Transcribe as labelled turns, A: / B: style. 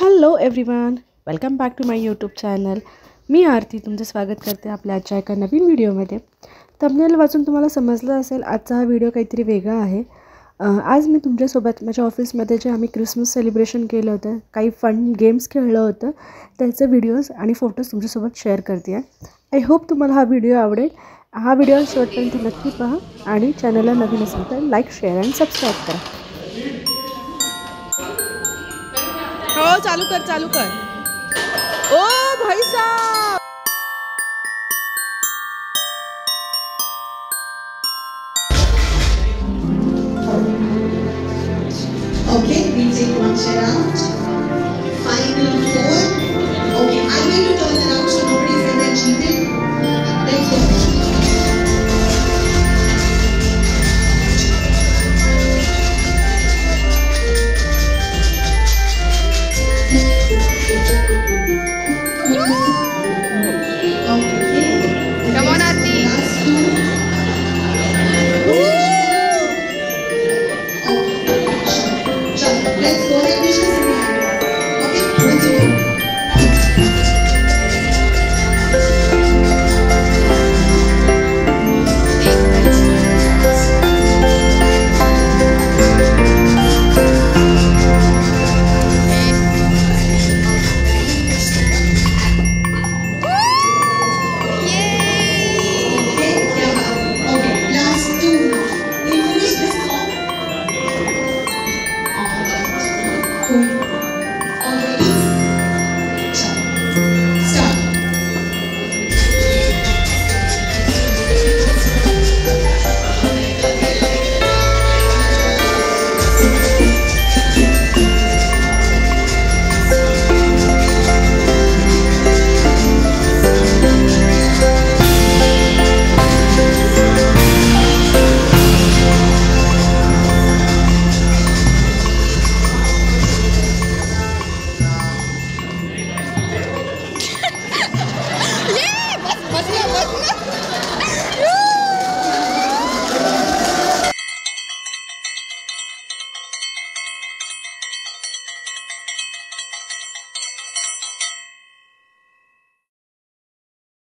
A: Hello everyone, welcome back to my YouTube channel. मी आरती तुमचं स्वागत करते आपल्या आजच्या एका नवीन व्हिडिओमध्ये। थंबनेल वाचून तुम्हाला समजलं असेल आजचा हा व्हिडिओ काहीतरी वेगळा आहे। आज मी तुमच्यासोबत माझ्या ऑफिसमध्ये जे आम्ही क्रिसमस सेलिब्रेशन केलं होतं, काही फन गेम्स खेळलं होतं, त्याचे व्हिडिओज आणि फोटोज तुमच्यासोबत शेअर करते आहे। आय होप तुम्हाला हा व्हिडिओ आवडेल। हा व्हिडिओ शेवटपर्यंत नक्की पहा आणि चॅनलला नवीन असेल तर लाईक, शेअर आणि सबस्क्राईब करा।
B: हो चालू कर ओ भाई साहब।
C: Okay, we take one share out. Final four. Okay, I'm going to turn it out so nobody says I cheated. Let's go.
B: Come on, Aarti.
C: Let's go ahead, Vishnu. Okay, 1, 2.